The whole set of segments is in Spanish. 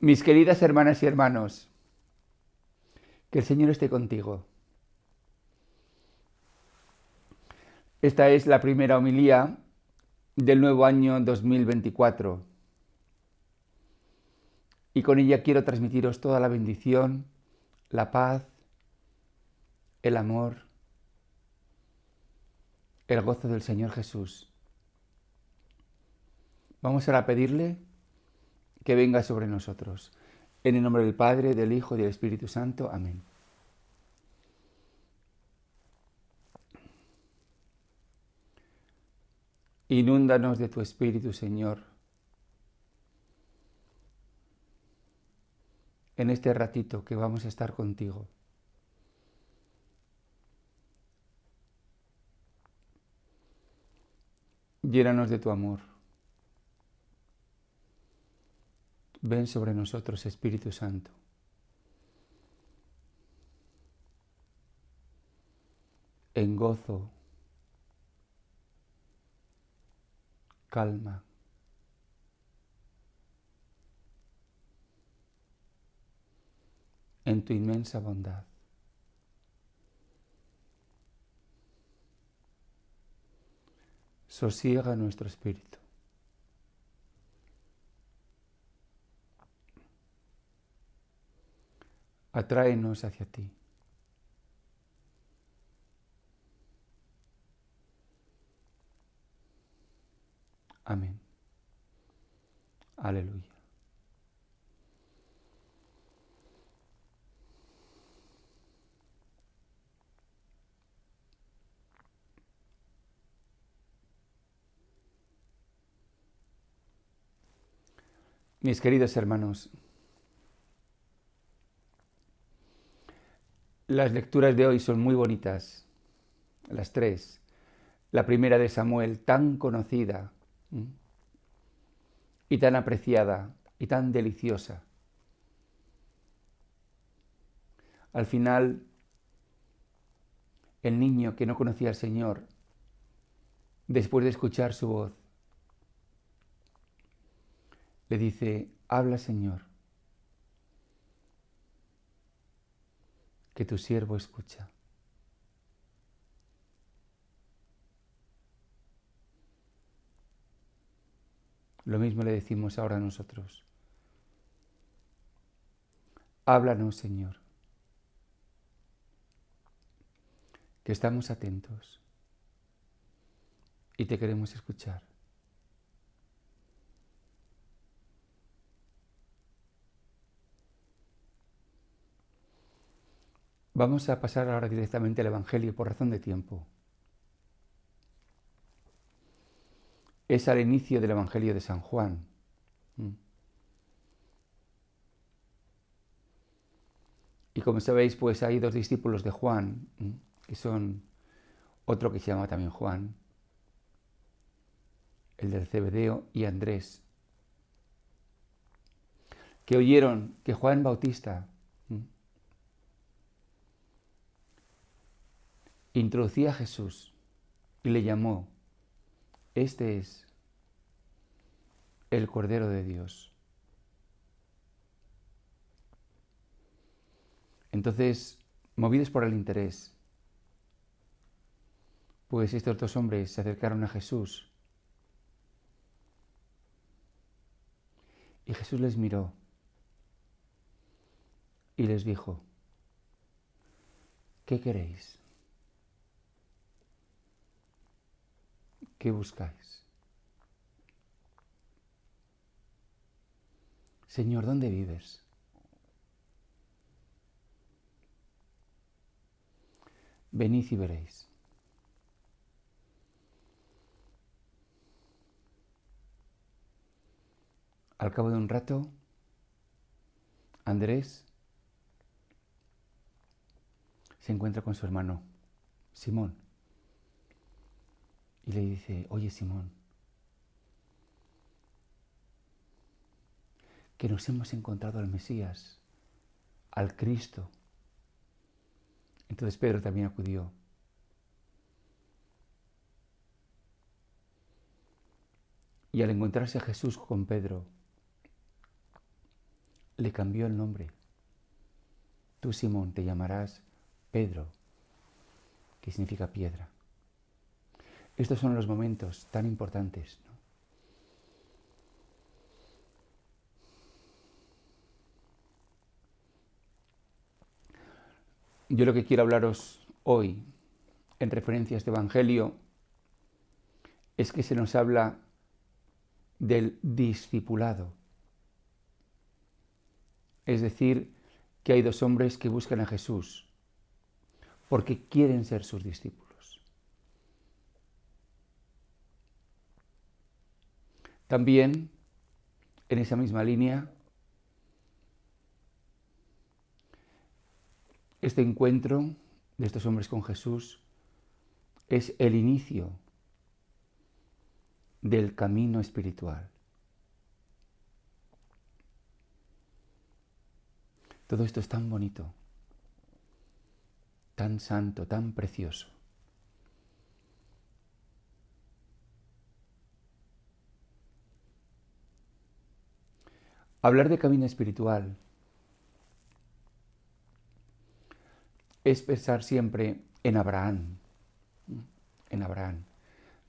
Mis queridas hermanas y hermanos, que el Señor esté contigo. Esta es la primera homilía del nuevo año 2024 y con ella quiero transmitiros toda la bendición, la paz, el amor, el gozo del Señor Jesús. Vamos ahora a pedirle que venga sobre nosotros. En el nombre del Padre, del Hijo y del Espíritu Santo. Amén. Inúndanos de tu Espíritu, Señor, en este ratito que vamos a estar contigo. Llénanos de tu amor. Ven sobre nosotros, Espíritu Santo. En gozo, calma, en tu inmensa bondad. Sosiega nuestro espíritu. Atráenos hacia ti. Amén. Aleluya. Mis queridos hermanos, las lecturas de hoy son muy bonitas, las tres. La primera de Samuel, tan conocida y tan apreciada y tan deliciosa. Al final, el niño que no conocía al Señor, después de escuchar su voz, le dice: habla, Señor, que tu siervo escucha. Lo mismo le decimos ahora a nosotros. Háblanos, Señor, que estamos atentos y te queremos escuchar. Vamos a pasar ahora directamente al Evangelio por razón de tiempo. Es al inicio del Evangelio de San Juan. Y como sabéis, pues hay dos discípulos de Juan, que son otro que se llama también Juan, el del Zebedeo, y Andrés, que oyeron que Juan Bautista introducía a Jesús y le llamó: este es el Cordero de Dios. Entonces, movidos por el interés, pues estos dos hombres se acercaron a Jesús y Jesús les miró y les dijo: ¿qué queréis? ¿Qué buscáis? Señor, ¿dónde vives? Venid y veréis. Al cabo de un rato, Andrés se encuentra con su hermano, Simón, y le dice: oye, Simón, que nos hemos encontrado al Mesías, al Cristo. Entonces Pedro también acudió. Y al encontrarse a Jesús con Pedro, le cambió el nombre. Tú, Simón, te llamarás Pedro, que significa piedra. Estos son los momentos tan importantes, ¿no? Yo lo que quiero hablaros hoy, en referencia a este Evangelio, es que se nos habla del discipulado. Es decir, que hay dos hombres que buscan a Jesús porque quieren ser sus discípulos. También, en esa misma línea, este encuentro de estos hombres con Jesús es el inicio del camino espiritual. Todo esto es tan bonito, tan santo, tan precioso. Hablar de camino espiritual es pensar siempre en Abraham,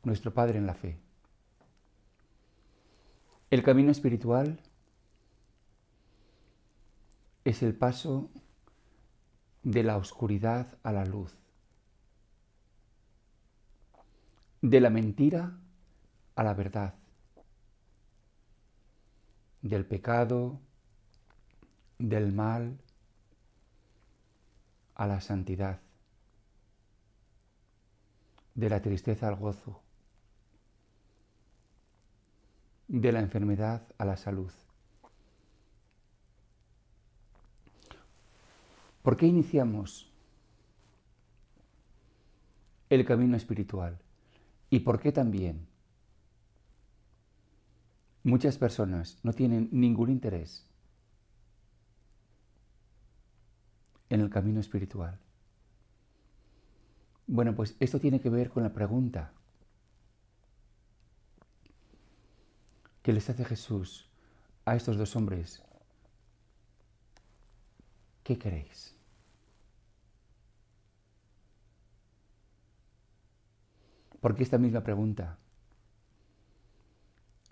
nuestro padre en la fe. El camino espiritual es el paso de la oscuridad a la luz, de la mentira a la verdad, del pecado, del mal a la santidad, de la tristeza al gozo, de la enfermedad a la salud. ¿Por qué iniciamos el camino espiritual? ¿Y por qué también muchas personas no tienen ningún interés en el camino espiritual? Bueno, pues esto tiene que ver con la pregunta que les hace Jesús a estos dos hombres. ¿Qué queréis? Porque esta misma pregunta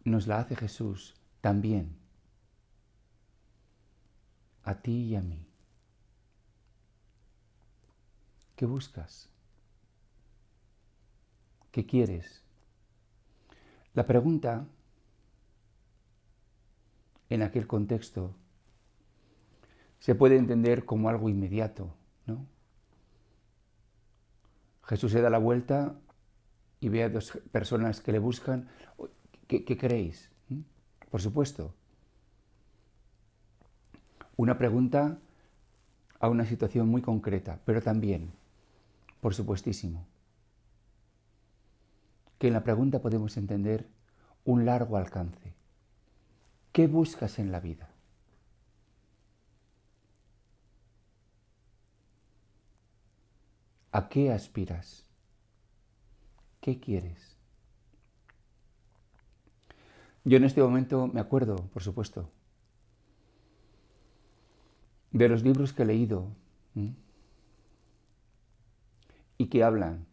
nos la hace Jesús también a ti y a mí. ¿Qué buscas? ¿Qué quieres? La pregunta, en aquel contexto, se puede entender como algo inmediato, ¿no? Jesús se da la vuelta y ve a dos personas que le buscan. ¿Qué queréis? Por supuesto. Una pregunta a una situación muy concreta, pero también, por supuestísimo, que en la pregunta podemos entender un largo alcance. ¿Qué buscas en la vida? ¿A qué aspiras? ¿Qué quieres? Yo en este momento me acuerdo, por supuesto, de los libros que he leído y que hablan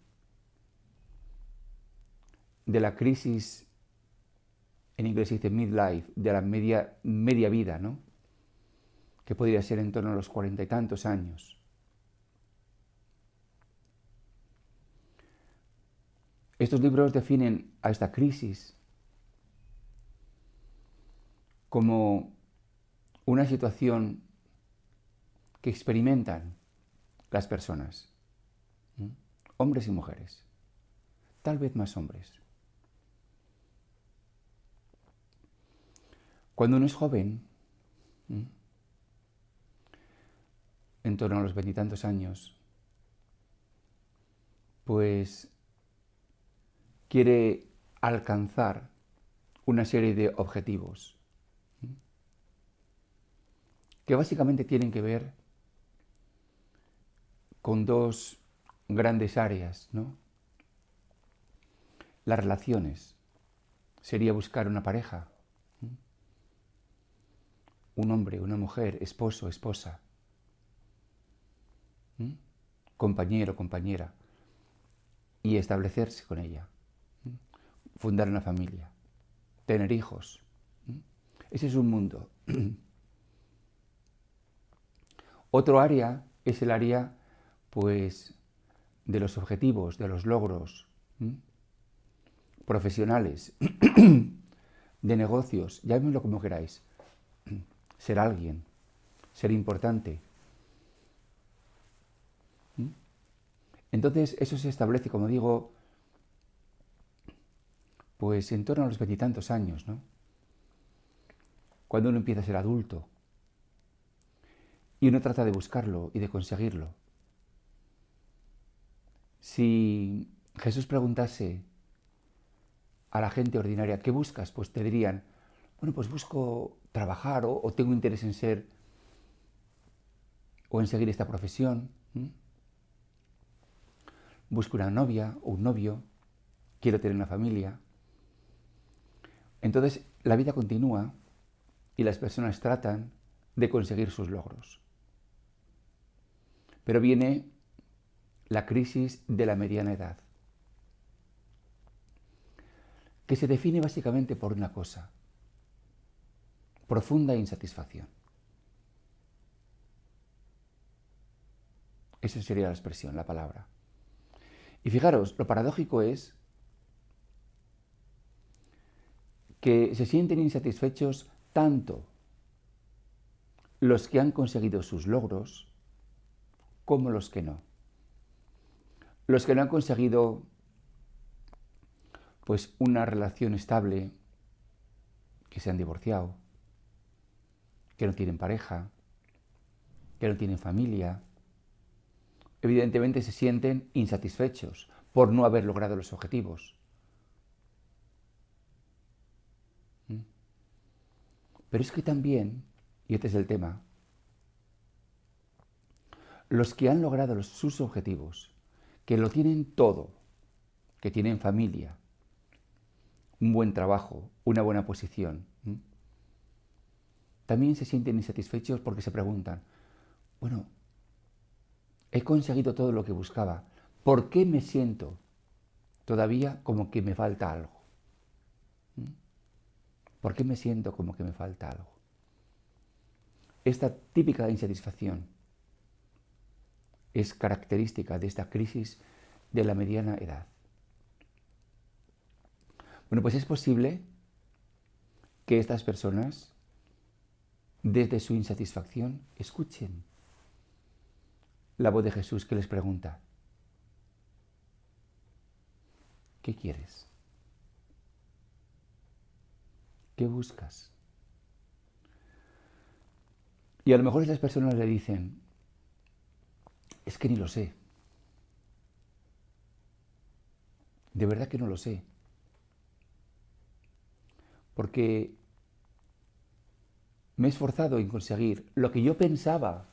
de la crisis, en inglés se dice midlife, de la media vida, ¿no? Que podría ser en torno a los 40 y tantos años. Estos libros definen a esta crisis como una situación que experimentan las personas, hombres y mujeres, tal vez más hombres. Cuando uno es joven, en torno a los 20 y tantos años, pues quiere alcanzar una serie de objetivos que básicamente tienen que ver con dos grandes áreas, ¿no? Las relaciones. Sería buscar una pareja, un hombre, una mujer, esposo, esposa, compañero, compañera, y establecerse con ella, fundar una familia, tener hijos. Ese es un mundo. Otro área es el área, pues, de los objetivos, de los logros profesionales, de negocios, llamémoslo como queráis. Ser alguien, ser importante. Entonces eso se establece, como digo, pues en torno a los 20 años, ¿no? Cuando uno empieza a ser adulto y uno trata de buscarlo y de conseguirlo. Si Jesús preguntase a la gente ordinaria, ¿qué buscas? Pues te dirían, bueno, pues busco trabajar o tengo interés en ser o en seguir esta profesión. Busco una novia o un novio, quiero tener una familia. Entonces la vida continúa y las personas tratan de conseguir sus logros. Pero viene la crisis de la mediana edad, que se define básicamente por una cosa: profunda insatisfacción. Esa sería la expresión, la palabra. Y fijaros, lo paradójico es que se sienten insatisfechos tanto los que han conseguido sus logros como los que no. Los que no han conseguido pues una relación estable, que se han divorciado, que no tienen pareja, que no tienen familia, evidentemente se sienten insatisfechos por no haber logrado los objetivos. Pero es que también, y este es el tema, los que han logrado sus objetivos, que lo tienen todo, que tienen familia, un buen trabajo, una buena posición, también se sienten insatisfechos porque se preguntan, bueno, he conseguido todo lo que buscaba, ¿por qué me siento todavía como que me falta algo? ¿Por qué me siento como que me falta algo? Esta típica insatisfacción es característica de esta crisis de la mediana edad. Bueno, pues es posible que estas personas, desde su insatisfacción, escuchen la voz de Jesús que les pregunta, ¿qué quieres? ¿Qué buscas? Y a lo mejor estas personas le dicen, es que ni lo sé. De verdad que no lo sé. Porque me he esforzado en conseguir lo que yo pensaba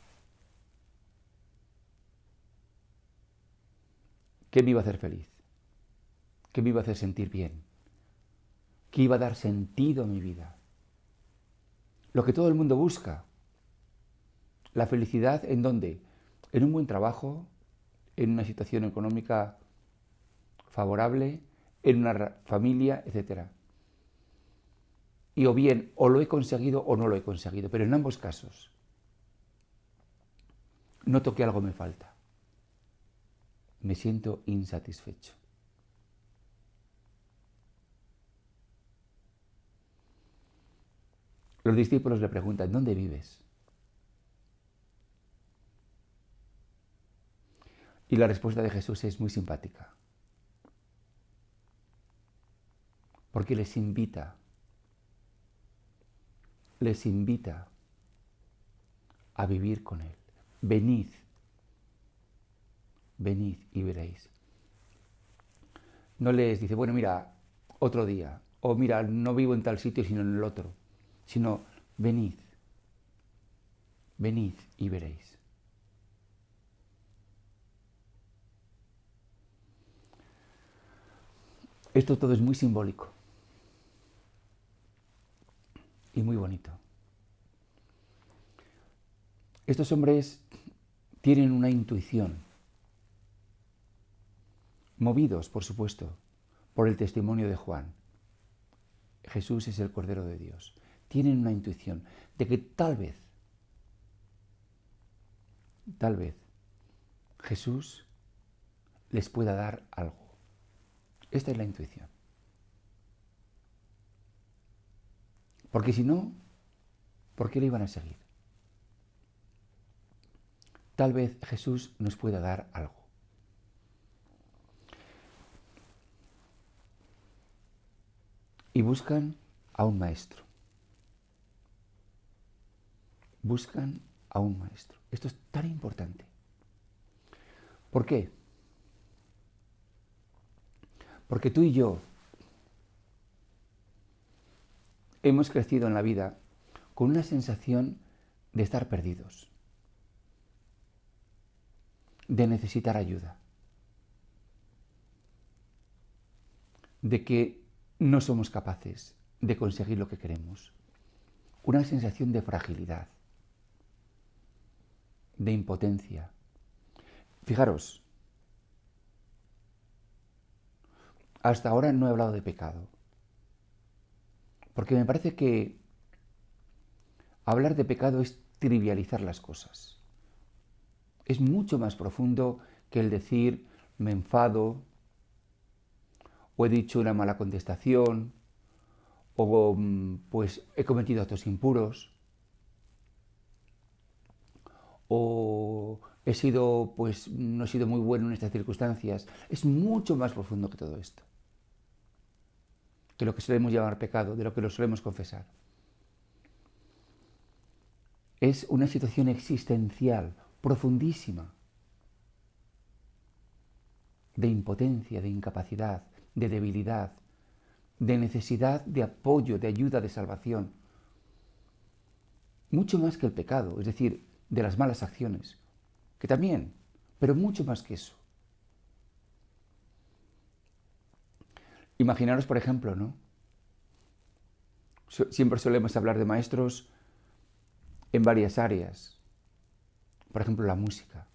que me iba a hacer feliz, que me iba a hacer sentir bien, que iba a dar sentido a mi vida. Lo que todo el mundo busca. La felicidad, ¿en dónde? En un buen trabajo, en una situación económica favorable, en una familia, etc. Y o bien, o lo he conseguido o no lo he conseguido, pero en ambos casos noto que algo me falta. Me siento insatisfecho. Los discípulos le preguntan, ¿dónde vives? Y la respuesta de Jesús es muy simpática, porque les invita a vivir con Él. Venid y veréis. No les dice, bueno, mira, otro día, o mira, no vivo en tal sitio sino en el otro, sino venid y veréis. Esto todo es muy simbólico y muy bonito. Estos hombres tienen una intuición, movidos, por supuesto, por el testimonio de Juan. Jesús es el Cordero de Dios. Tienen una intuición de que tal vez, Jesús les pueda dar algo. Esta es la intuición. Porque si no, ¿por qué le iban a seguir? Tal vez Jesús nos pueda dar algo. Y buscan a un maestro. Buscan a un maestro. Esto es tan importante. ¿Por qué? Porque tú y yo hemos crecido en la vida con una sensación de estar perdidos, de necesitar ayuda, de que no somos capaces de conseguir lo que queremos. Una sensación de fragilidad, de impotencia. Fijaros, hasta ahora no he hablado de pecado, porque me parece que hablar de pecado es trivializar las cosas. Es mucho más profundo que el decir me enfado, o he dicho una mala contestación, o pues he cometido actos impuros, o no he sido muy bueno en estas circunstancias. Es mucho más profundo que todo esto, que lo que solemos llamar pecado, de lo que lo solemos confesar. Es una situación existencial profundísima, de impotencia, de incapacidad, de debilidad, de necesidad de apoyo, de ayuda, de salvación. Mucho más que el pecado, es decir, de las malas acciones, que también, pero mucho más que eso. Imaginaros, por ejemplo, ¿no? Siempre solemos hablar de maestros en varias áreas. Por ejemplo, la música,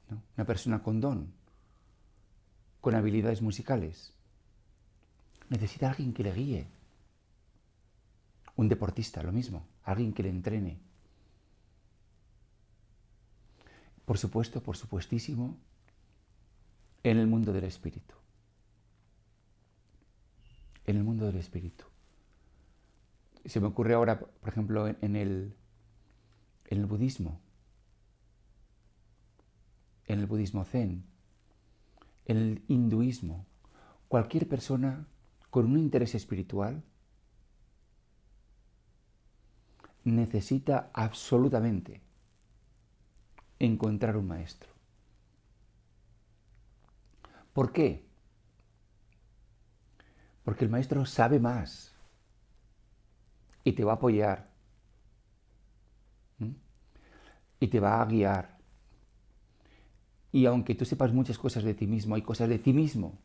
¿no? Una persona con don, con habilidades musicales, necesita a alguien que le guíe. Un deportista, lo mismo, alguien que le entrene. Por supuesto, por supuestísimo, en el mundo del espíritu. En el mundo del espíritu. Se me ocurre ahora, por ejemplo, en el budismo, en el budismo zen, en el hinduismo. Cualquier persona con un interés espiritual necesita absolutamente encontrar un maestro. ¿Por qué? Porque el maestro sabe más y te va a apoyar y te va a guiar. Y aunque tú sepas muchas cosas de ti mismo, hay cosas de ti mismo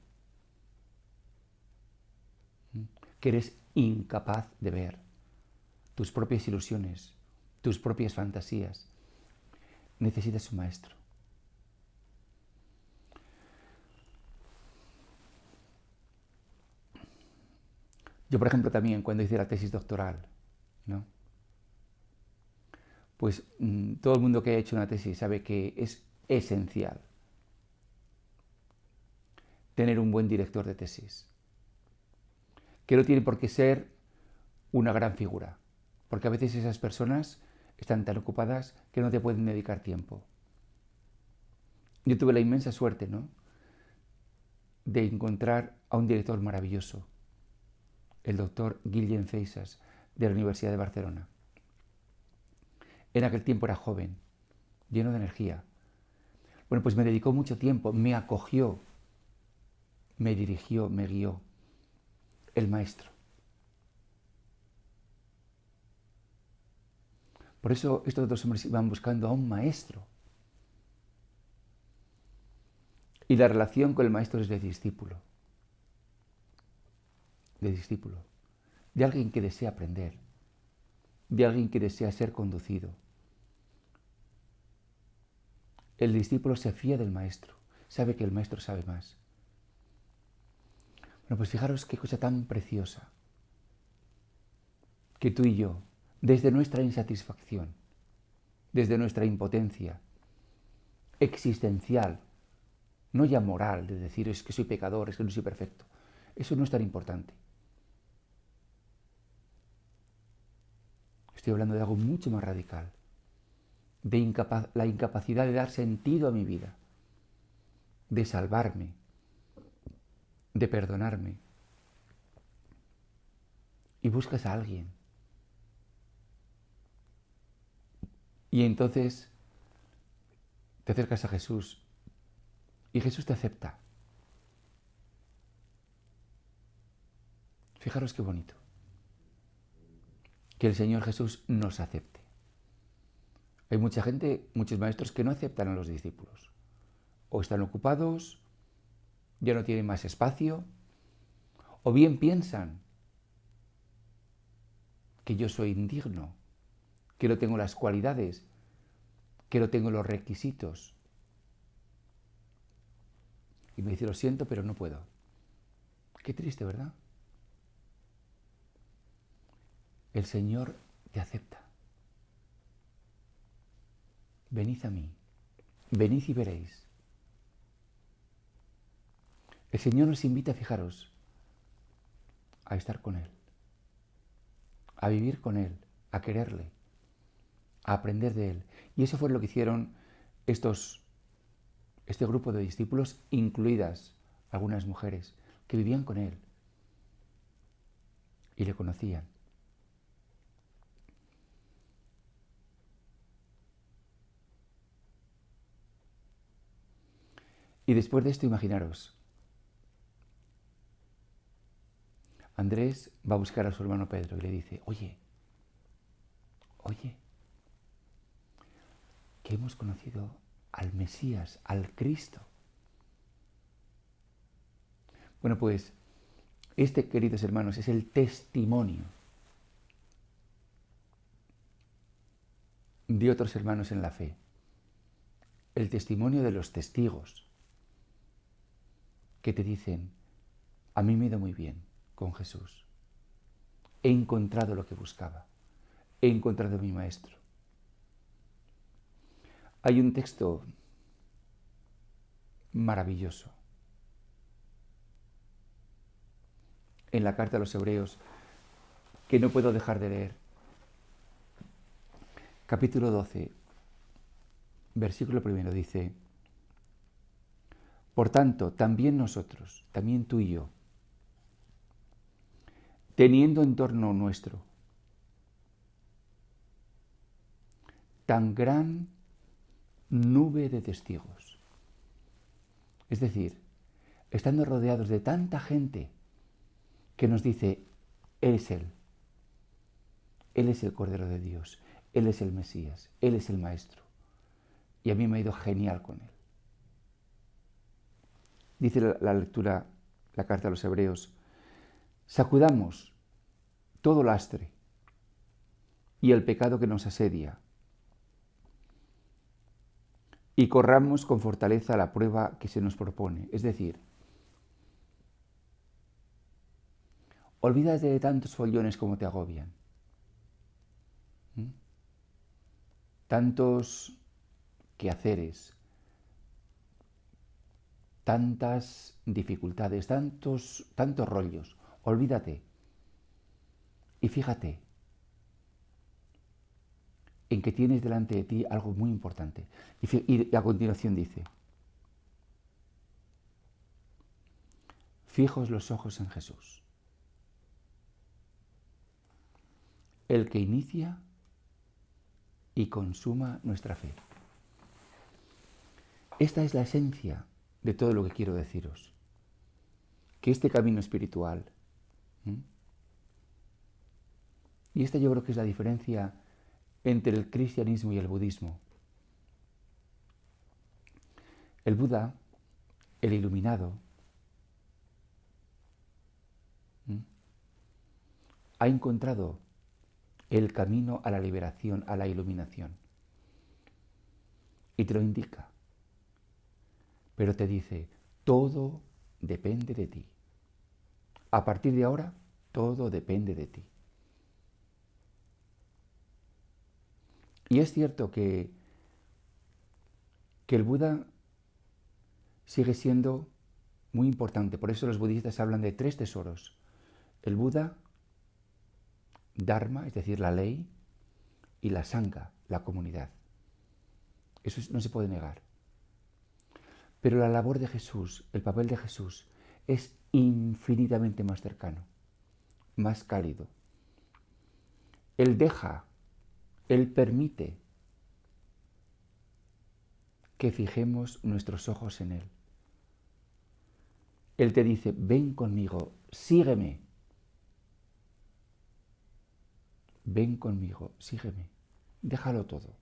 que eres incapaz de ver. Tus propias ilusiones, tus propias fantasías. Necesitas un maestro. Yo, por ejemplo, también cuando hice la tesis doctoral, ¿no? Pues todo el mundo que ha hecho una tesis sabe que es esencial tener un buen director de tesis, que no tiene por qué ser una gran figura, porque a veces esas personas están tan ocupadas que no te pueden dedicar tiempo. Yo tuve la inmensa suerte, ¿no?, de encontrar a un director maravilloso, el doctor Guillem Feisas, de la Universidad de Barcelona. En aquel tiempo era joven, lleno de energía. Bueno, pues me dedicó mucho tiempo, me acogió, me dirigió, me guió. El maestro. Por eso estos dos hombres iban buscando a un maestro. Y la relación con el maestro es de discípulo. De discípulo. De alguien que desea aprender. De alguien que desea ser conducido. El discípulo se fía del maestro, sabe que el maestro sabe más. Bueno, pues fijaros qué cosa tan preciosa, que tú y yo, desde nuestra insatisfacción, desde nuestra impotencia existencial, no ya moral, de decir es que soy pecador, es que no soy perfecto, eso no es tan importante. Estoy hablando de algo mucho más radical, de la incapacidad de dar sentido a mi vida, de salvarme, de perdonarme. Y buscas a alguien. Y entonces te acercas a Jesús y Jesús te acepta. Fijaros qué bonito. Que el Señor Jesús nos acepte. Hay mucha gente, muchos maestros que no aceptan a los discípulos. O están ocupados, ya no tienen más espacio, o bien piensan que yo soy indigno, que no tengo las cualidades, que no tengo los requisitos. Y me dice, lo siento, pero no puedo. Qué triste, ¿verdad? El Señor te acepta. Venid a mí, venid y veréis. El Señor nos invita, fijaros, a estar con Él, a vivir con Él, a quererle, a aprender de Él. Y eso fue lo que hicieron este grupo de discípulos, incluidas algunas mujeres, que vivían con Él y le conocían. Y después de esto, imaginaros, Andrés va a buscar a su hermano Pedro y le dice, oye, que hemos conocido al Mesías, al Cristo. Bueno, pues este, queridos hermanos, es el testimonio de otros hermanos en la fe, el testimonio de los testigos que te dicen, a mí me ha ido muy bien con Jesús, he encontrado lo que buscaba, he encontrado a mi maestro. Hay un texto maravilloso en la carta a los Hebreos que no puedo dejar de leer. Capítulo 12, versículo 1 dice, por tanto, también nosotros, también tú y yo, teniendo en torno nuestro tan gran nube de testigos, es decir, estando rodeados de tanta gente que nos dice, Él es Él es el Cordero de Dios, Él es el Mesías, Él es el Maestro, y a mí me ha ido genial con Él. Dice la lectura, la carta a los Hebreos, sacudamos todo lastre y el pecado que nos asedia y corramos con fortaleza la prueba que se nos propone. Es decir, olvídate de tantos follones como te agobian, tantos quehaceres, tantas dificultades, tantos rollos. Olvídate y fíjate en que tienes delante de ti algo muy importante. Y a continuación dice, fijos los ojos en Jesús, el que inicia y consuma nuestra fe. Esta es la esencia de todo lo que quiero deciros. Que este camino espiritual, y esta yo creo que es la diferencia entre el cristianismo y el budismo. El Buda, el iluminado, ha encontrado el camino a la liberación, a la iluminación. Y te lo indica. pero te dice, todo depende de ti. A partir de ahora, todo depende de ti. Y es cierto que el Buda sigue siendo muy importante. Por eso los budistas hablan de 3 tesoros. El Buda, Dharma, es decir, la ley, y la Sangha, la comunidad. Eso no se puede negar. Pero la labor de Jesús, el papel de Jesús, es infinitamente más cercano, más cálido. Él deja, Él permite que fijemos nuestros ojos en Él. Él te dice, ven conmigo, sígueme. Ven conmigo, sígueme. Déjalo todo.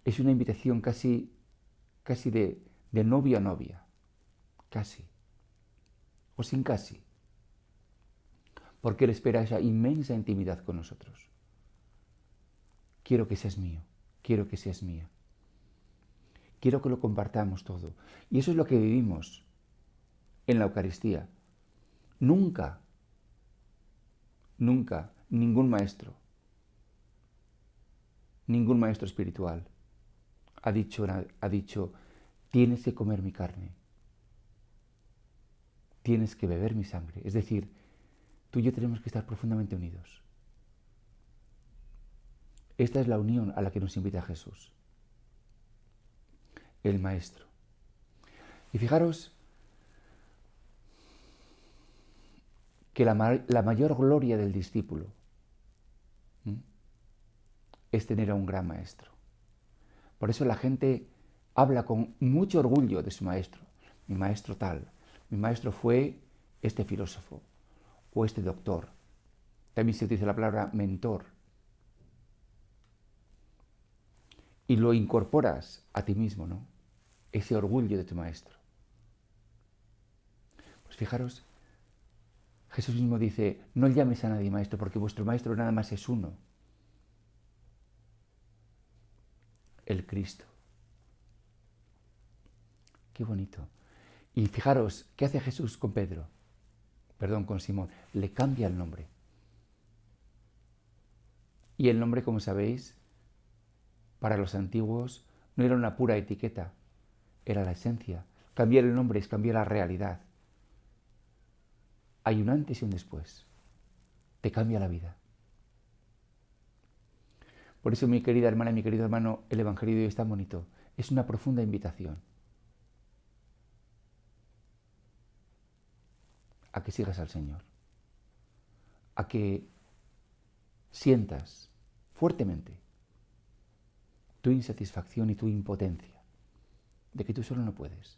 Es una invitación casi de novia a novia. Casi. O sin casi. Porque Él espera esa inmensa intimidad con nosotros. Quiero que seas mío. Quiero que seas mía. Quiero que lo compartamos todo. Y eso es lo que vivimos en la Eucaristía. Nunca ningún maestro espiritual ha dicho, tienes que comer mi carne, tienes que beber mi sangre. Es decir, tú y yo tenemos que estar profundamente unidos. Esta es la unión a la que nos invita Jesús, el Maestro. Y fijaros que la mayor gloria del discípulo es tener a un gran maestro. Por eso la gente habla con mucho orgullo de su maestro. Mi maestro tal, mi maestro fue este filósofo o este doctor. También se utiliza la palabra mentor. Y lo incorporas a ti mismo, ¿no? Ese orgullo de tu maestro. Pues fijaros, Jesús mismo dice, no llames a nadie maestro, porque vuestro maestro nada más es uno. El Cristo. Qué bonito. Y fijaros, ¿qué hace Jesús con Pedro? Perdón, con Simón. Le cambia el nombre. Y el nombre, como sabéis, para los antiguos no era una pura etiqueta, era la esencia. Cambiar el nombre es cambiar la realidad. Hay un antes y un después. Te cambia la vida. Por eso, mi querida hermana y mi querido hermano, el Evangelio de hoy es tan bonito. Es una profunda invitación a que sigas al Señor. A que sientas fuertemente tu insatisfacción y tu impotencia de que tú solo no puedes.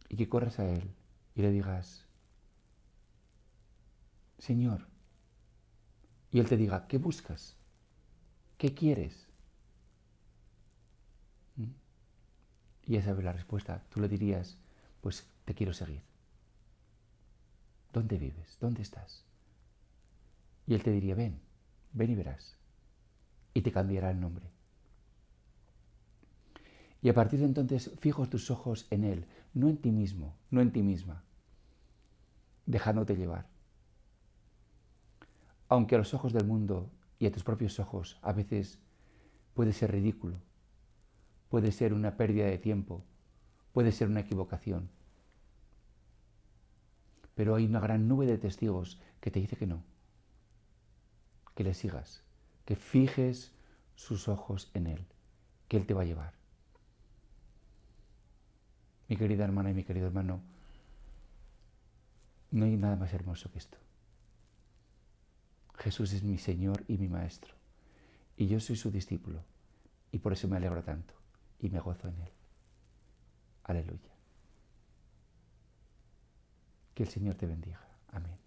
Y que corras a Él y le digas, Señor, y Él te diga, ¿qué buscas? ¿Qué quieres? Y ya sabes la respuesta. Tú le dirías, pues te quiero seguir. ¿Dónde vives? ¿Dónde estás? Y Él te diría, ven y verás. Y te cambiará el nombre. Y a partir de entonces, fijos tus ojos en Él, no en ti mismo, no en ti misma, dejándote llevar. Aunque a los ojos del mundo y a tus propios ojos a veces puede ser ridículo, puede ser una pérdida de tiempo, puede ser una equivocación. Pero hay una gran nube de testigos que te dice que no, que le sigas, que fijes sus ojos en Él, que Él te va a llevar. Mi querida hermana y mi querido hermano, no hay nada más hermoso que esto. Jesús es mi Señor y mi Maestro, y yo soy su discípulo, y por eso me alegro tanto, y me gozo en Él. Aleluya. Que el Señor te bendiga. Amén.